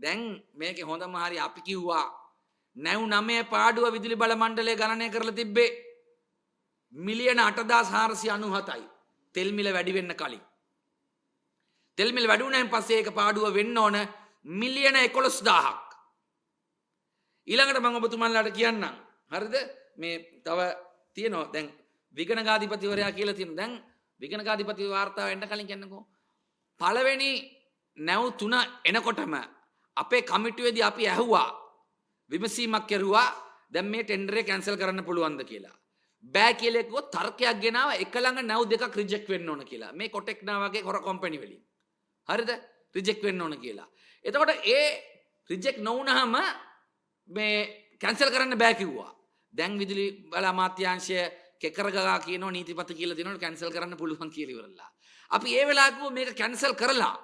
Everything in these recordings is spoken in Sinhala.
දැන් මේකේ හොඳම හරි අපි කිව්වා නැව් 9 පාඩුව විදුලි බල මණ්ඩලය ගණනය කරලා තිබ්බේ මිලියන 8497යි තෙල් මිල වැඩි වෙන්න කලින්. තෙල් මිල වැඩි වුණාන් පස්සේ ඒක පාඩුව වෙන්න ඕන මිලියන 11000ක්. ඊළඟට මම ඔබතුමන්ලාට කියන්නම්. හරිද? මේ තව තියෙනවා දැන් විගණකාධිපතිවරයා කියලා තියෙනවා. දැන් විගණකාධිපති වාර්තාව එන්න කලින් කියන්නකෝ. පළවෙනි නැව් 3 එනකොටම අපේ කමිටුවේදී අපි ඇහුවා විමසීමක් කරුවා දැන් මේ ටෙන්ඩර් එක කැන්සල් කරන්න පුළුවන්ද කියලා. බෑ කියලා කිව්වොත් තර්කයක් ගෙනාව එක ළඟ නැව් දෙකක් රිජෙක්ට් වෙන්න ඕන කියලා. මේ කොටෙක්නා වගේ හොර කම්පැනි වලින්. හරිද? රිජෙක්ට් වෙන්න ඕන කියලා. එතකොට ඒ රිජෙක්ට් නොවුනහම මේ කැන්සල් කරන්න බෑ කිව්වා. දැන් විදුලි බල අමාත්‍යාංශය කෙකරගා කියනවා නීතිපත කියලා දෙනවනේ කැන්සල් කරන්න පුළුවන් කියලා ඉවරලා. අපි ඒ වෙලාවකෝ මේක කැන්සල් කරලා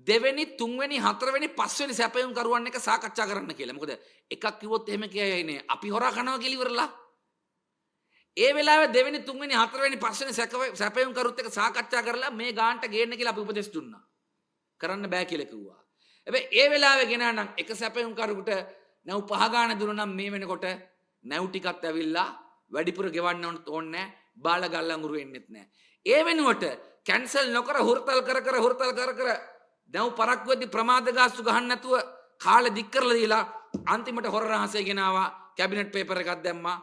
දෙවෙනි තුන්වෙනි හතරවෙනි පස්වෙනි සැපයුම් කරුවන් එක සාකච්ඡා කරන්න කියලා. මොකද එකක් කිව්වොත් එහෙම කියයිනේ අපි හොරා කනවා කියලා ඉවරලා. ඒ වෙලාවේ දෙවෙනි තුන්වෙනි හතරවෙනි පස්වෙනි සැපයුම් කරුත් එක සාකච්ඡා කරලා මේ ගානට ගේන්න කියලා අපි උපදෙස් දුන්නා. කරන්න බෑ කියලා කිව්වා. හැබැයි ඒ වෙලාවේ ගෙනා නම් එක සැපයුම් කරුට නැව් 5 ගාන දුන්නා නම් මේ වෙනකොට නැව් ටිකත් ඇවිල්ලා වැඩිපුර ගෙවන්න ඕනේ නැහැ. බාල ගල්ලංගුරු එන්නෙත් නැහැ. ඒ වෙනුවට කැන්සල් නොකර හුරතල් කර නැව් පරක්කු වෙද්දි ප්‍රමාද ගාස්තු ගහන්න නැතුව කාලෙ දික් කරලා දීලා අන්තිමට හොර රහසේ ගෙනාවා කැබිනට් පේපර් එකක් දැම්මා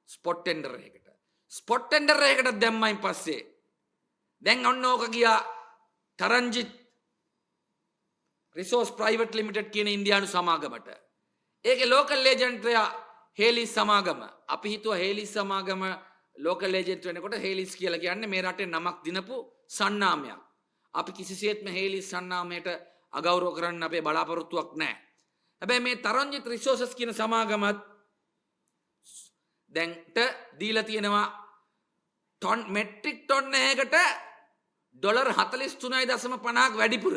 ස්පොට් ටෙන්ඩර් එකකට. ස්පොට් ටෙන්ඩර් එකකට දැම්මයින් පස්සේ දැන් ඔන්න ඕක ගියා තරංජිත් රිසෝස් ප්‍රයිවට් ලිමිටඩ් කියන ඉන්දියානු සමාගමට. ඒකේ ලෝකල් ඒජන්ට්යා හේලිස් සමාගම. අපි හිතුවා හේලිස් සමාගම ලෝකල් ඒජන්ට් වෙනකොට හේලිස් කියලා කියන්නේ මේ රටේ නමක් දිනපු සන්නාමයක්. අපි කිසිසේත්ම හේලිස් සන්නාමයට අගෞරව කරන්න අපේ බලාපොරොත්තුවක් නැහැ. හැබැයි මේ තරංජිත් රිසෝසස් කියන සමාගමත් දැන්ට දීලා තියෙනවා ටොන් මෙට්‍රික් ටොන් එකකට ඩොලර් 43.50ක් වැඩිපුර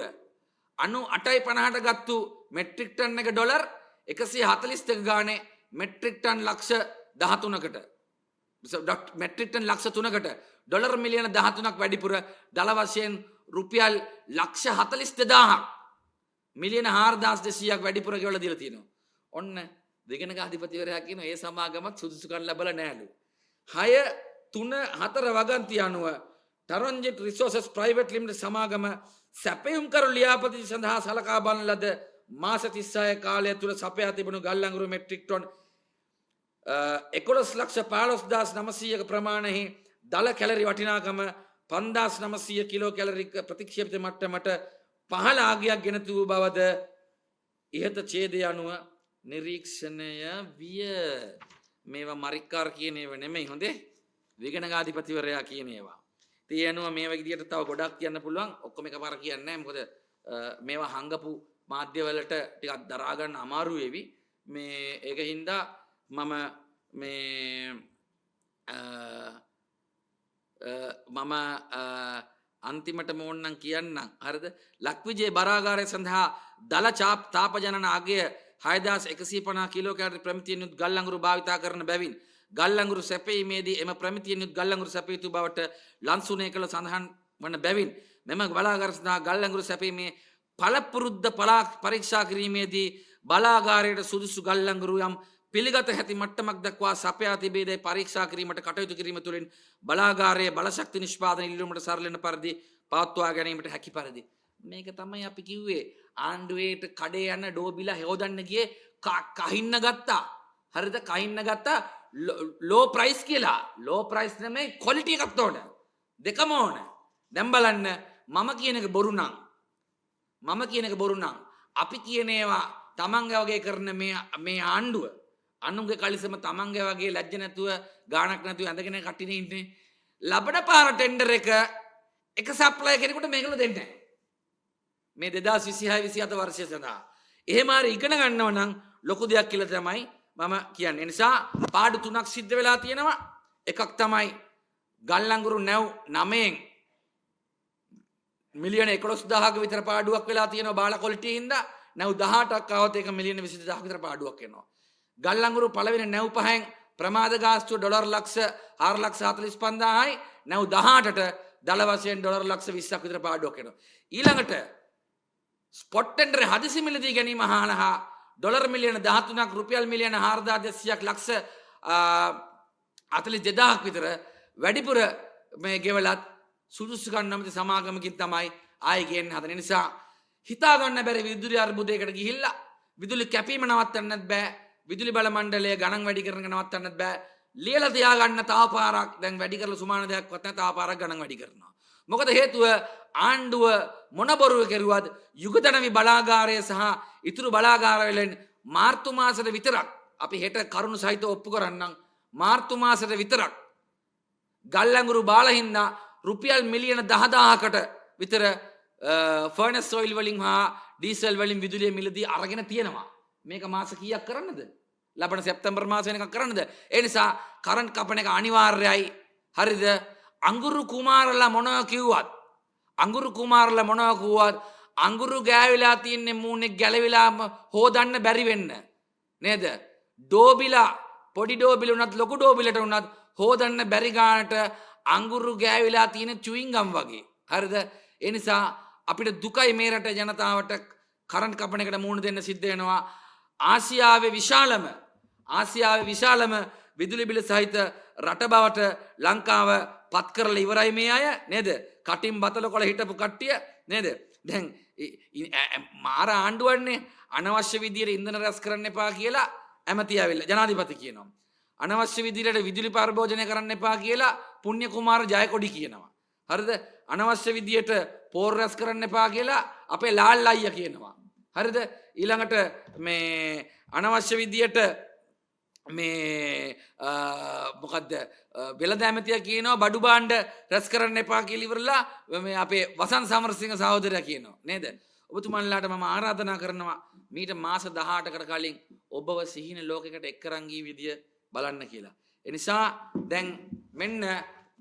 98.50ට ගත්තු මෙට්‍රික් ටන් එක ඩොලර් 142 ගානේ මෙට්‍රික් ටන් ලක්ෂ 13කට මෙට්‍රික් ටන් ලක්ෂ 3කට ඩොලර් මිලියන 13ක් වැඩිපුර දල වශයෙන් රුපියල් ලක්ෂ 42000ක් මිලියන 4200ක් වැඩිපුර ගෙවලා දීලා තියෙනවා. ඔන්න දෙගණක අධිපතිවරයා කියන ඒ සමාගමත් සුදුසුකම් ලැබලා නැහැලු. 6-3-4 වගන්ති අනුව තරංජිත් රිසෝසස් ප්‍රයිවට් ලිමිටඩ් සමාගම සැපයුම් කරු ලියාපදිංචි සඳහා සලකා බලන ලද මාස 36 කාලය තුල සපයා තිබුණු ගල් අඟුරු මෙට්‍රික් ටොන් 11,15,900ක ප්‍රමාණෙහි දල කැලරි වටිනාකම 5,900 කිලෝ කැලරි ප්‍රතික්ෂේපිත මට්ටමට පහළ ආගයක් ගෙන තිබූ බවද ඉහත ඡේදය අනුව නිරීක්ෂණය විය. මේවා මරික්කාර කියන ඒවා නෙමෙයි හොඳේ විගණකාධිපතිවරයා කියන ඒවා. ඒ අනුව මේ විදිහට තව ගොඩක් කියන්න පුළුවන්. ඔක්කොම එකපාර කියන්නේ නැහැ. මොකද මේවා හංගපු මාධ්‍යවලට ටිකක් දරා ගන්න අමාරු වෙවි. මේ ඒක හින්දා මම අන්තිමටම ඕනනම් කියන්නම්. හරිද? ලක්විජේ බරාගාරය සඳහා දල තාපජනන අගය 6150 කිලෝ කැලරි ප්‍රමිතියෙන් යුත් ගල් අඟුරු භාවිතා කරන බැවින් ගල් අඟුරු සැපීමේදී එම ප්‍රමිතියෙන් යුත් ගල් අඟුරු සැප යුතු බවට ලන්සුනේ කළ සඳහන් වන බැවින් මෙම බලාගාර සඳහා ගල් අඟුරු සැපීමේ පළපුරුද්ද පරීක්ෂා කිරීමේදී බලාගාරයට සුදුසු ගල් අඟුරු යම් පිළිගත හැකි මට්ටමක් දක්වා සපයා තිබේදයි පරීක්ෂා කිරීමට කටයුතු කිරීම තුළින් බලාගාරයේ බලශක්ති නිෂ්පාදන ඉල්ලුමට සරලන පරිදි පවත්වා ගැනීමට හැකි පරිදි මේක තමයි අපි කිව්වේ ආණ්ඩුවේට කඩේ යන ඩෝබිලා හොදන්න ගියේ කහින්න ගත්තා. හරිද? කහින්න ගත්තා ලෝ ප්‍රයිස් කියලා. ලෝ ප්‍රයිස් නෙමෙයි ක්වොලිටි එකක් ඕන. දෙකම ඕන. දැන් බලන්න මම කියන එක බොරු නම් අපි කියන ඒවා තමන්ගේ වගේ කරන මේ ආණ්ඩුව අනුන්ගේ කලිසම තමන්ගේ වගේ ලැජ්ජ නැතුව ගාණක් නැතුව ඇඳගෙන කටිනේ ඉන්නේ. ලබන පාර ටෙන්ඩර් එක සප්ලයි කෙනෙකුට මේකල දෙන්නේ නැහැ. මේ 2026-27 වර්ෂය සඳහා. එහෙම හරි ඉගෙන ගන්නව නම් ලොකු දෙයක් කියලා තමයි මම කියන්නේ. ඒ නිසා පාඩු තුනක් සිද්ධ වෙලා තියෙනවා. එකක් තමයි ගල් අඟුරු නැව් 9න් මිලියන 11000ක විතර පාඩුවක් වෙලා තියෙනවා බාල ක්වොලිටි හින්දා. නැව් 18ක් ආවොත් ඒක මිලියන 22000ක විතර පාඩුවක් එනවා. ගල් අඟුරු පළවෙනි නැව් 5න් ප්‍රමාද ගාස්තුව ඩොලර් ලක්ෂ 4,45,000යි. නැව් 18ට දල වශයෙන් ඩොලර් ලක්ෂ 20ක් විතර පාඩුවක් එනවා. ඊළඟට ස්පොට් ටෙන්ඩර් හදිසි මිලදී ගැනීම හා ඩොලර් මිලියන 13ක් රුපියල් මිලියන 4200ක් ලක්ෂ 42000ක් විතර වැඩිපුර මේ ගෙවලත් සුදුසුකම් නැමැති සමාගමකින් තමයි ආයෙ ගේන්න හදන නිසා හිතා ගන්න බැරි විදුලි අර්බුදයකට ගිහිල්ලා විදුලි කැපීම නවත්තන්නත් බෑ විදුලි බල මණ්ඩලය ගණන් වැඩි කරන එක නවත්තන්නත් බෑ ලියලා තියාගන්න තව පාරක් දැන් වැඩි කරලා සුමාන දෙයක්වත් නැහැ තව පාරක් ගණන් වැඩි කරනවා මොකද හේතුව ආණ්ඩුව මොන බොරුව කෙරුවද යුගදනවි බලාගාරය සහ ඉතුරු බලාගාර වලින් මාර්තු මාසෙට විතරක් අපි හෙට කරුණු සහිතව ඔප්පු කරන්නම් මාර්තු මාසෙට විතරක් ගල්ලංගුරු බාලහින්දා රුපියල් මිලියන 10000කට විතර ෆර්නස් ඔයිල් වලින් හා ඩීසල් වලින් විදුලිය මිලදී අරගෙන තියෙනවා මේක මාස කීයක් කරන්නද ලබන සැප්තැම්බර් මාසෙ වෙනකම් කරන්නද ඒ නිසා කරන්ට් කපන එක අනිවාර්යයි හරිද අඟුරු කුමාරලා මොනවා කිව්වත් අඟුරු ගෑවිලා තියන්නේ මූණේ ගැලවිලා හොදන්න බැරි වෙන්න නේද ඩෝබිලා පොඩි ඩෝබිල උනත් ලොකු ඩෝබිලට උනත් හොදන්න බැරි ගානට අඟුරු ගෑවිලා තියෙන චුයින් ගම් වගේ හරිද ඒ නිසා අපිට දුකයි මේ රට ජනතාවට කරන්ට් කපන එකට මූණ දෙන්න සිද්ධ වෙනවා ආසියාවේ විශාලම විදුලි බිල සහිත රට බවට ලංකාව පත් කරලා ඉවරයි මේ අය නේද කටින් බතල කොළ හිටපු කට්ටිය නේද දැන් මාර ආණ්ඩුවන්නේ අනවශ්‍ය විදියට ඉන්ධන රැස් කරන්න එපා කියලා ඇමති ඇවිල්ලා ජනාධිපති කියනවා අනවශ්‍ය විදියට විදුලි පරිභෝජනය කරන්න එපා කියලා පුණ්‍ය කුමාර ජයකොඩි කියනවා හරිද අනවශ්‍ය විදියට පෝර රැස් කරන්න එපා කියලා අපේ ලාල් අයියා කියනවා හරිද ඊළඟට මේ අනවශ්‍ය විදියට මේ මොකද්ද වෙළඳ ඇමතියා කියනවා බඩු භාණ්ඩ රැස් කරන්න එපා කියලා ඉවරලා මේ අපේ වසන්ත සමරසිංහ සහෝදරයා කියනවා නේද ඔබතුමන්ලාට මම ආරාධනා කරනවා මීට මාස 18කට කලින් ඔබව සිහින ලෝකයකට එක්කරන් ගිය විදිය බලන්න කියලා ඒ නිසා දැන් මෙන්න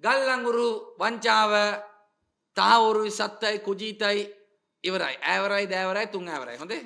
ගල්ලංගුරු වංචාව තහවුරුයි සත්තයි කුජීතයි ඉවරයි ඈවරයි දෑවරයි තුන් ඈවරයි හොඳේ